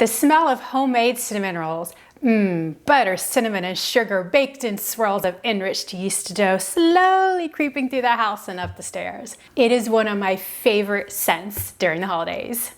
The smell of homemade cinnamon rolls, butter, cinnamon, and sugar baked in swirls of enriched yeast dough slowly creeping through the house and up the stairs. It is one of my favorite scents during the holidays.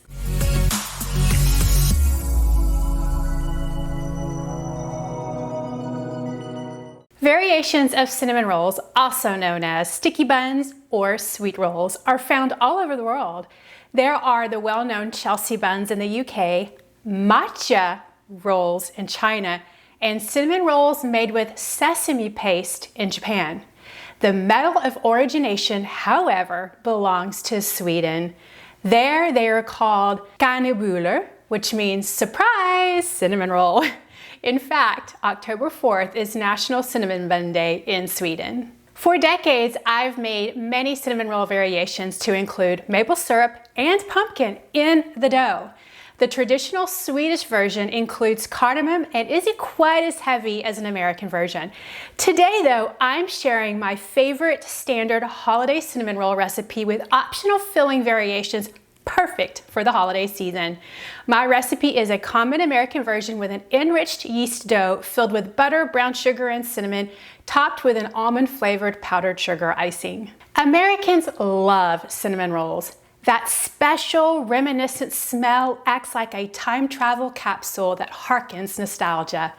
Variations of cinnamon rolls, also known as sticky buns or sweet rolls, are found all over the world. There are the well-known Chelsea buns in the UK, matcha rolls in China, and cinnamon rolls made with sesame paste in Japan. The medal of origination, however, belongs to Sweden. There they are called kanelbullar, which means surprise cinnamon roll. In fact, October 4th is National Cinnamon Bun Day in Sweden. For decades, I've made many cinnamon roll variations to include maple syrup and pumpkin in the dough. The traditional Swedish version includes cardamom and isn't quite as heavy as an American version. Today, though, I'm sharing my favorite standard holiday cinnamon roll recipe with optional filling variations perfect for the holiday season. My recipe is a common American version with an enriched yeast dough filled with butter, brown sugar, and cinnamon, topped with an almond flavored powdered sugar icing. Americans love cinnamon rolls. That special reminiscent smell acts like a time travel capsule that harkens nostalgia.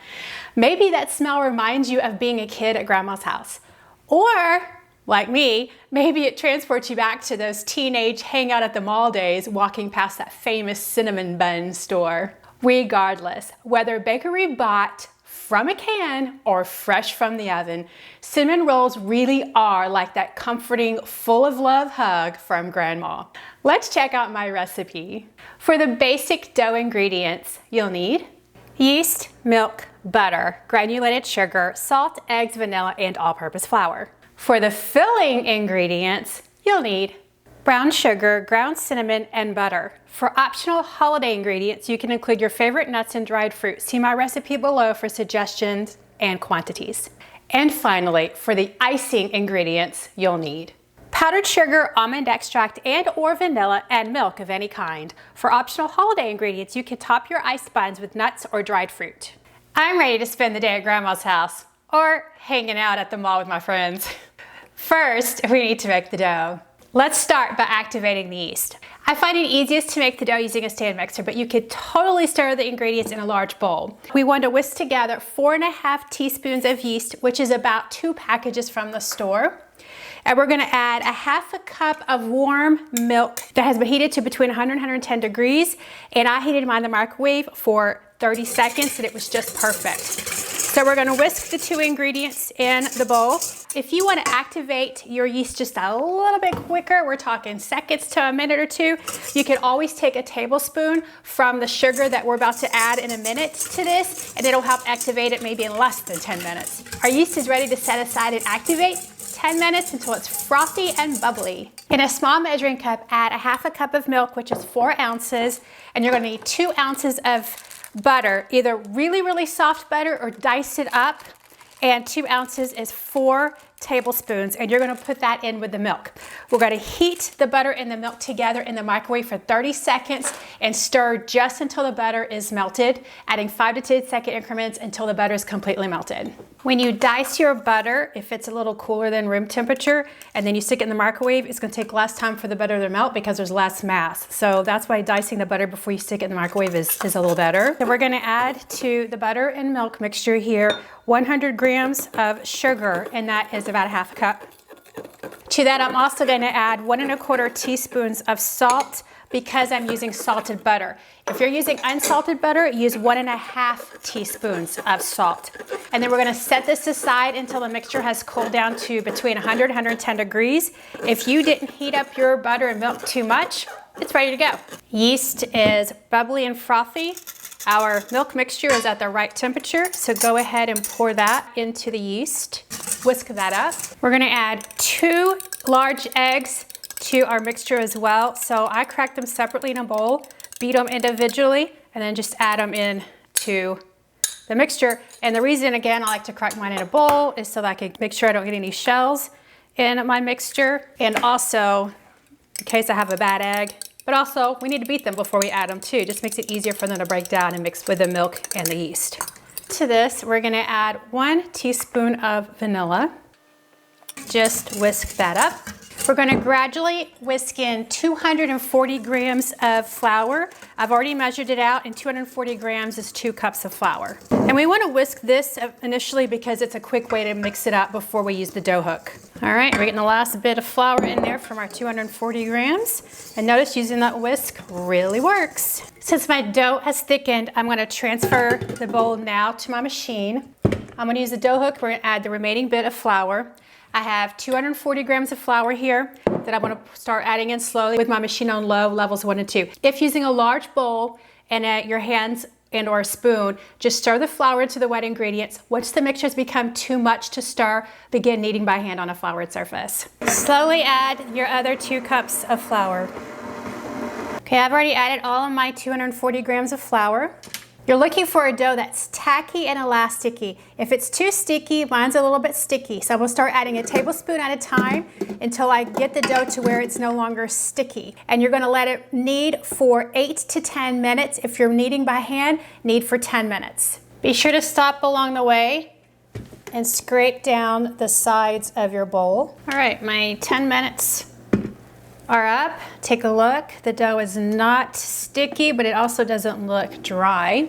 Maybe that smell reminds you of being a kid at grandma's house. Or, like me, maybe it transports you back to those teenage hangout at the mall days, walking past that famous cinnamon bun store. Regardless, whether bakery bought from a can or fresh from the oven, cinnamon rolls really are like that comforting, full of love hug from grandma. Let's check out my recipe. For the basic dough ingredients, you'll need yeast, milk, butter, granulated sugar, salt, eggs, vanilla, and all-purpose flour. For the filling ingredients, you'll need brown sugar, ground cinnamon, and butter. For optional holiday ingredients, you can include your favorite nuts and dried fruit. See my recipe below for suggestions and quantities. And finally, for the icing ingredients, you'll need powdered sugar, almond extract, and or vanilla, and milk of any kind. For optional holiday ingredients, you can top your iced buns with nuts or dried fruit. I'm ready to spend the day at grandma's house or hanging out at the mall with my friends. First, we need to make the dough. Let's start by activating the yeast. I find it easiest to make the dough using a stand mixer, but you could totally stir the ingredients in a large bowl. We want to whisk together 4½ teaspoons of yeast, which is about 2 packages from the store. And we're gonna add 1/2 cup of warm milk that has been heated to between 100 and 110 degrees. And I heated mine in the microwave for 30 seconds and it was just perfect. So we're gonna whisk the 2 ingredients in the bowl. If you wanna activate your yeast just a little bit quicker, we're talking seconds to a minute or 2, you can always take a tablespoon from the sugar that we're about to add in a minute to this, and it'll help activate it maybe in less than 10 minutes. Our yeast is ready to set aside and activate. 10 minutes until it's frothy and bubbly. In a small measuring cup, add 1/2 cup of milk, which is 4 ounces, and you're gonna need 2 ounces of butter, either really soft butter or dice it up, and 2 ounces is 4 tablespoons, and you're gonna put that in with the milk. We're gonna heat the butter and the milk together in the microwave for 30 seconds and stir just until the butter is melted, adding 5 to 10 second increments until the butter is completely melted. When you dice your butter, if it's a little cooler than room temperature, and then you stick it in the microwave, it's gonna take less time for the butter to melt because there's less mass. So that's why dicing the butter before you stick it in the microwave is a little better. So we're gonna add to the butter and milk mixture here 100 grams of sugar, and that is about 1/2 cup. To that, I'm also gonna add 1¼ teaspoons of salt because I'm using salted butter. If you're using unsalted butter, use 1½ teaspoons of salt. And then we're gonna set this aside until the mixture has cooled down to between 100 and 110 degrees. If you didn't heat up your butter and milk too much, it's ready to go. Yeast is bubbly and frothy. Our milk mixture is at the right temperature, so go ahead and pour that into the yeast. Whisk that up. We're gonna add 2 large eggs to our mixture as well. So I cracked them separately in a bowl, beat them individually, and then just add them in to the mixture. And the reason, again, I like to crack mine in a bowl is so that I can make sure I don't get any shells in my mixture. And also, in case I have a bad egg, But also, we need to beat them before we add them too. Just makes it easier for them to break down and mix with the milk and the yeast. To this, we're gonna add 1 teaspoon of vanilla. Just whisk that up. We're gonna gradually whisk in 240 grams of flour. I've already measured it out, and 240 grams is 2 cups of flour. And we wanna whisk this initially because it's a quick way to mix it up before we use the dough hook. All right, we're getting the last bit of flour in there from our 240 grams. And notice using that whisk really works. Since my dough has thickened, I'm gonna transfer the bowl now to my machine. I'm gonna use the dough hook. We're gonna add the remaining bit of flour. I have 240 grams of flour here that I'm gonna start adding in slowly with my machine on low, levels 1 and 2. If using a large bowl and your hands and or a spoon, just stir the flour into the wet ingredients. Once the mixture has become too much to stir, begin kneading by hand on a floured surface. Slowly add your other 2 cups of flour. Okay, I've already added all of my 240 grams of flour. You're looking for a dough that's tacky and elasticy. If it's too sticky, mine's a little bit sticky. So I'm gonna start adding a tablespoon at a time until I get the dough to where it's no longer sticky. And you're gonna let it knead for 8 to 10 minutes. If you're kneading by hand, knead for 10 minutes. Be sure to stop along the way and scrape down the sides of your bowl. All right, my 10 minutes are up. Take a look. The dough is not sticky, but it also doesn't look dry.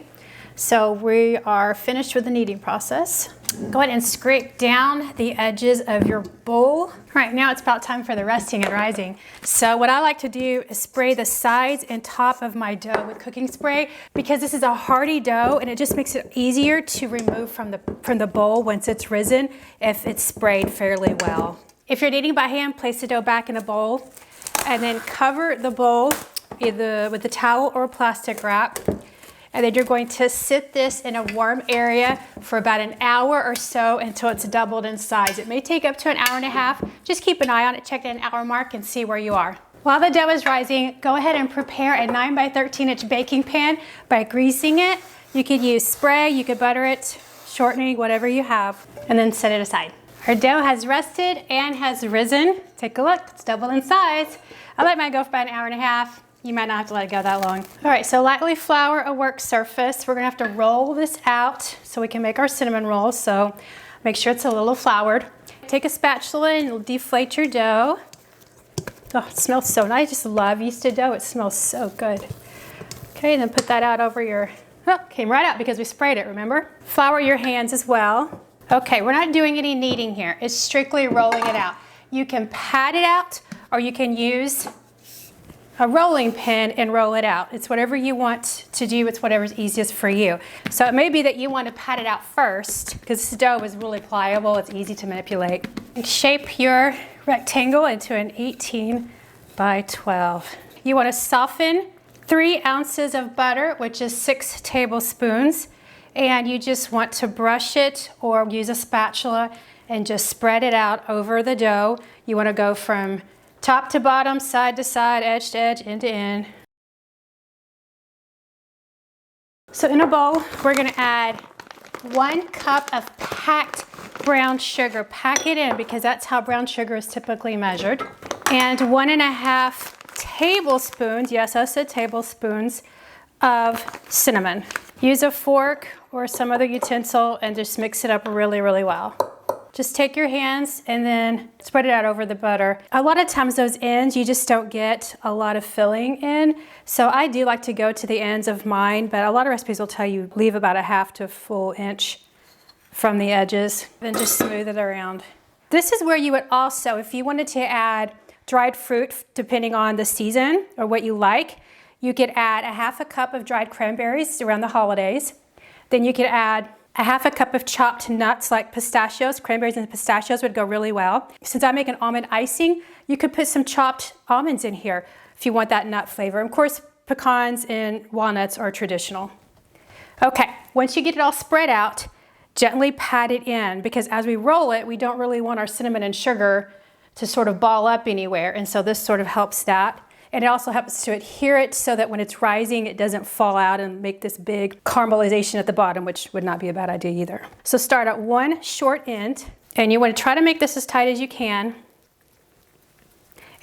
So we are finished with the kneading process. Go ahead and scrape down the edges of your bowl. All right, now it's about time for the resting and rising. So what I like to do is spray the sides and top of my dough with cooking spray because this is a hearty dough and it just makes it easier to remove from the bowl once it's risen if it's sprayed fairly well. If you're kneading by hand, place the dough back in a bowl and then cover the bowl either with a towel or plastic wrap. And then you're going to sit this in a warm area for about an hour or so until it's doubled in size. It may take up to an hour and a half. Just keep an eye on it, check an hour mark and see where you are. While the dough is rising, go ahead and prepare a 9 by 13 inch baking pan by greasing it. You could use spray, you could butter it, shortening, whatever you have, and then set it aside. Our dough has rested and has risen. Take a look, it's doubled in size. I let mine go for about an hour and a half. You might not have to let it go that long. All right, so lightly flour a work surface. We're gonna have to roll this out so we can make our cinnamon rolls. So make sure it's a little floured. Take a spatula and deflate your dough. Oh, it smells so nice. I just love yeasted dough. It smells so good. Okay, and then put that out over your, oh, came right out because we sprayed it, remember? Flour your hands as well. Okay, we're not doing any kneading here. It's strictly rolling it out. You can pat it out or you can use a rolling pin and roll it out. It's whatever you want to do. It's whatever's easiest for you. So it may be that you want to pat it out first because this dough is really pliable. It's easy to manipulate. And shape your rectangle into an 18 by 12. You want to soften 3 ounces of butter, which is 6 tablespoons. And you just want to brush it or use a spatula and just spread it out over the dough. You want to go from top to bottom, side to side, edge to edge, end to end. So in a bowl, we're going to add 1 cup of packed brown sugar. Pack it in because that's how brown sugar is typically measured. And 1.5 tablespoons, yes, I said tablespoons, of cinnamon. Use a fork or some other utensil and just mix it up really, really well. Just take your hands and then spread it out over the butter. A lot of times those ends, you just don't get a lot of filling in. So I do like to go to the ends of mine, but a lot of recipes will tell you leave about a half to a full inch from the edges, then just smooth it around. This is where you would also, if you wanted to add dried fruit, depending on the season or what you like, you could add 1/2 cup of dried cranberries around the holidays. Then you could add 1/2 cup of chopped nuts like pistachios. Cranberries and pistachios would go really well. Since I make an almond icing, you could put some chopped almonds in here if you want that nut flavor. Of course, pecans and walnuts are traditional. Okay, once you get it all spread out, gently pat it in because as we roll it, we don't really want our cinnamon and sugar to sort of ball up anywhere. And so this sort of helps that. And it also helps to adhere it so that when it's rising, it doesn't fall out and make this big caramelization at the bottom, which would not be a bad idea either. So start at one short end, and you want to try to make this as tight as you can.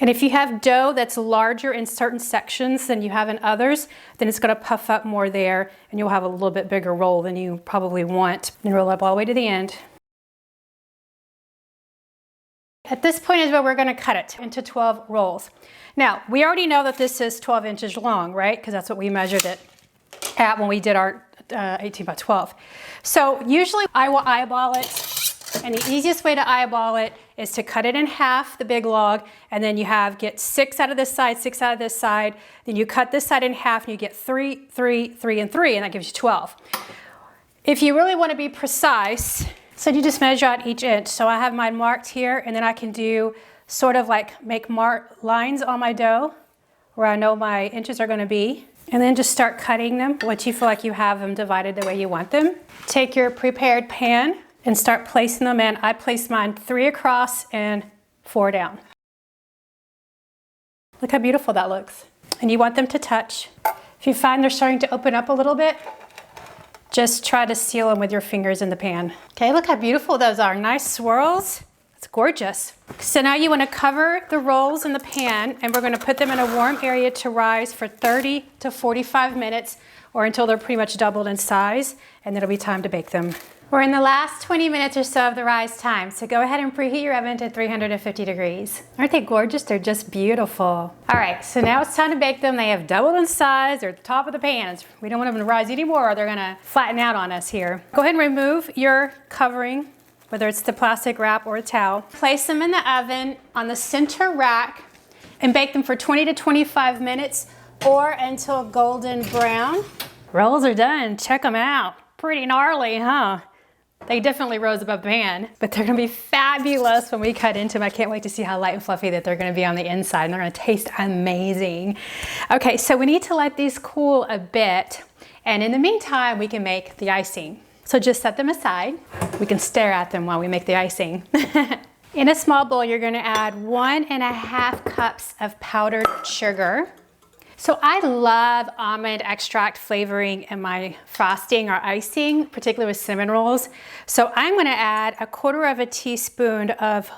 And if you have dough that's larger in certain sections than you have in others, then it's going to puff up more there and you'll have a little bit bigger roll than you probably want. And roll up all the way to the end. At this point is where we're going to cut it into 12 rolls. Now, we already know that this is 12 inches long, right? Because that's what we measured it at when we did our 18 by 12. So usually I will eyeball it. And the easiest way to eyeball it is to cut it in half, the big log, and then you get 6 out of this side, 6 out of this side. Then you cut this side in half and you get 3, 3, 3, and 3, and that gives you 12. If you really want to be precise, so you just measure out each inch. So I have mine marked here, and then I can do sort of like make lines on my dough where I know my inches are going to be. And then just start cutting them once you feel like you have them divided the way you want them. Take your prepared pan and start placing them in. I place mine 3 across and 4 down. Look how beautiful that looks. And you want them to touch. If you find they're starting to open up a little bit, just try to seal them with your fingers in the pan. Okay, look how beautiful those are. Nice swirls. It's gorgeous. So now you want to cover the rolls in the pan, and we're going to put them in a warm area to rise for 30 to 45 minutes or until they're pretty much doubled in size, and then it'll be time to bake them. We're in the last 20 minutes or so of the rise time, so go ahead and preheat your oven to 350 degrees. Aren't they gorgeous? They're just beautiful. All right, so now it's time to bake them. They have doubled in size. They're at the top of the pans. We don't want them to rise anymore or they're gonna flatten out on us here. Go ahead and remove your covering, whether it's the plastic wrap or a towel. Place them in the oven on the center rack and bake them for 20 to 25 minutes or until golden brown. Rolls are done. Check them out. Pretty gnarly, huh? They definitely rose above the pan, but they're gonna be fabulous when we cut into them. I can't wait to see how light and fluffy that they're gonna be on the inside, and they're gonna taste amazing. Okay, so we need to let these cool a bit, and in the meantime, we can make the icing. So just set them aside. We can stare at them while we make the icing. In a small bowl, you're gonna add 1.5 cups of powdered sugar. So I love almond extract flavoring in my frosting or icing, particularly with cinnamon rolls. So I'm gonna add 1/4 teaspoon of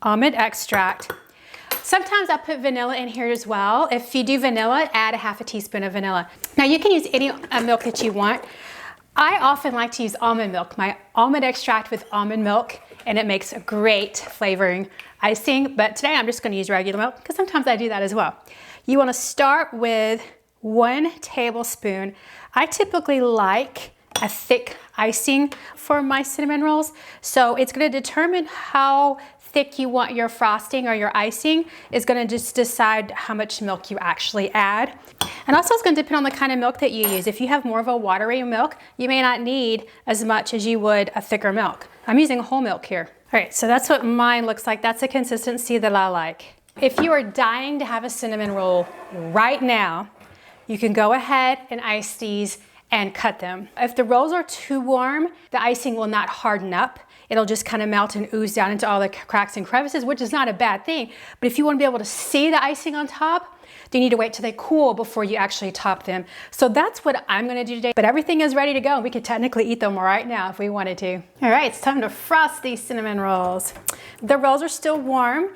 almond extract. Sometimes I put vanilla in here as well. If you do vanilla, add 1/2 teaspoon of vanilla. Now you can use any milk that you want. I often like to use almond milk, my almond extract with almond milk, and it makes a great flavoring icing. But today I'm just gonna use regular milk because sometimes I do that as well. You want to start with 1 tablespoon. I typically like a thick icing for my cinnamon rolls. So it's going to determine how thick you want your frosting or your icing is going to just decide how much milk you actually add. And also it's going to depend on the kind of milk that you use. If you have more of a watery milk, you may not need as much as you would a thicker milk. I'm using whole milk here. All right, so that's what mine looks like. That's the consistency that I like. If you are dying to have a cinnamon roll right now, you can go ahead and ice these and cut them. If the rolls are too warm, the icing will not harden up. It'll just kind of melt and ooze down into all the cracks and crevices, which is not a bad thing. But if you want to be able to see the icing on top, you need to wait till they cool before you actually top them. So that's what I'm going to do today. But everything is ready to go. We could technically eat them right now if we wanted to. All right, it's time to frost these cinnamon rolls. The rolls are still warm,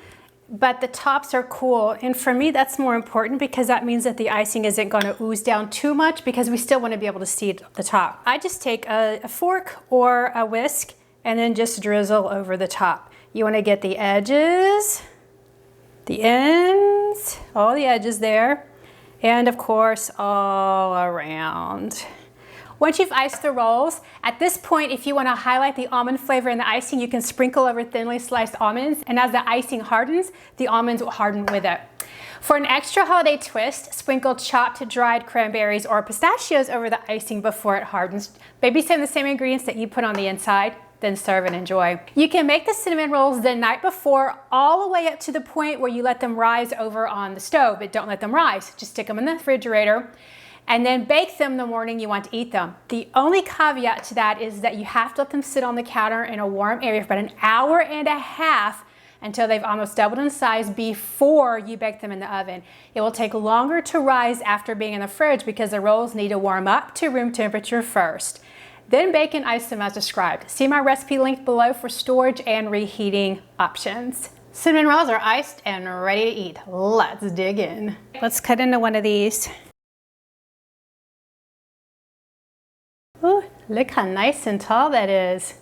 but the tops are cool. And for me, that's more important because that means that the icing isn't going to ooze down too much because we still want to be able to see the top. I just take a fork or a whisk and then just drizzle over the top. You want to get the edges, the ends, all the edges there, and of course, all around. Once you've iced the rolls, at this point, if you want to highlight the almond flavor in the icing, you can sprinkle over thinly sliced almonds, and as the icing hardens, the almonds will harden with it. For an extra holiday twist, sprinkle chopped dried cranberries or pistachios over the icing before it hardens. Maybe some of the same ingredients that you put on the inside, then serve and enjoy. You can make the cinnamon rolls the night before all the way up to the point where you let them rise over on the stove, but don't let them rise. Just stick them in the refrigerator and then bake them the morning you want to eat them. The only caveat to that is that you have to let them sit on the counter in a warm area for about 1.5 hours until they've almost doubled in size before you bake them in the oven. It will take longer to rise after being in the fridge because the rolls need to warm up to room temperature first. Then bake and ice them as described. See my recipe link below for storage and reheating options. Cinnamon rolls are iced and ready to eat. Let's dig in. Let's cut into one of these. Ooh, look how nice and tall that is.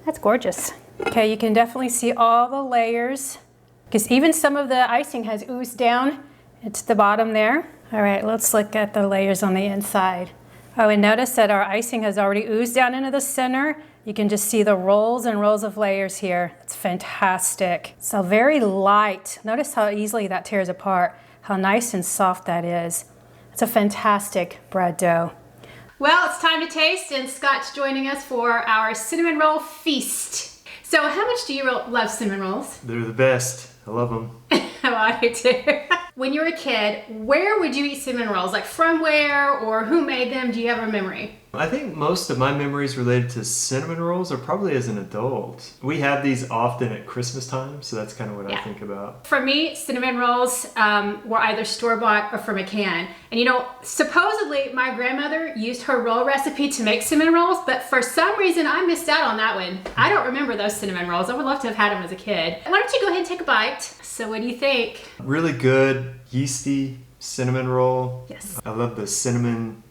That's gorgeous. Okay, you can definitely see all the layers because even some of the icing has oozed down. It's the bottom there. All right, let's look at the layers on the inside. Oh, and notice that our icing has already oozed down into the center. You can just see the rolls and rolls of layers here. It's fantastic. So very light. Notice how easily that tears apart, how nice and soft that is. It's a fantastic bread dough. Well, it's time to taste, and Scott's joining us for our cinnamon roll feast. So how much do you love cinnamon rolls? They're the best. I love them. Oh, I do too. When you were a kid, where would you eat cinnamon rolls? Like from where, or who made them? Do you have a memory? I think most of my memories related to cinnamon rolls are probably as an adult. We have these often at Christmas time, so that's kind of what I think about. For me, cinnamon rolls were either store-bought or from a can. And you know, supposedly my grandmother used her roll recipe to make cinnamon rolls, but for some reason I missed out on that one. I don't remember those cinnamon rolls. I would love to have had them as a kid. Why don't you go ahead and take a bite? So what do you think? Really good, yeasty cinnamon roll. Yes. I love the cinnamon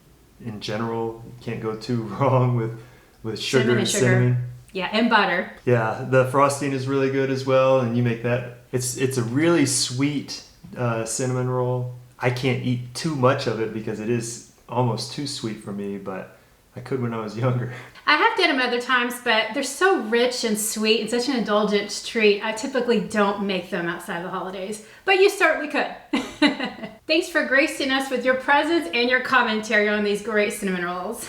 in general. You can't go too wrong with sugar and cinnamon. Yeah, and butter. Yeah, the frosting is really good as well, and you make that. It's a really sweet cinnamon roll. I can't eat too much of it because it is almost too sweet for me, but I could when I was younger. I have done them other times, but they're so rich and sweet and such an indulgent treat. I typically don't make them outside of the holidays, but you certainly could. Thanks for gracing us with your presence and your commentary on these great cinnamon rolls.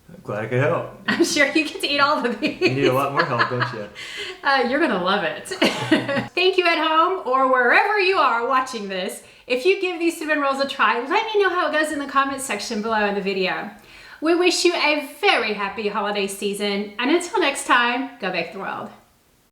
I'm glad I could help. I'm sure you get to eat all of these. You need a lot more help, don't you? You're gonna love it. Thank you at home or wherever you are watching this. If you give these cinnamon rolls a try, let me know how it goes in the comments section below in the video. We wish you a very happy holiday season, and until next time, go bake the world.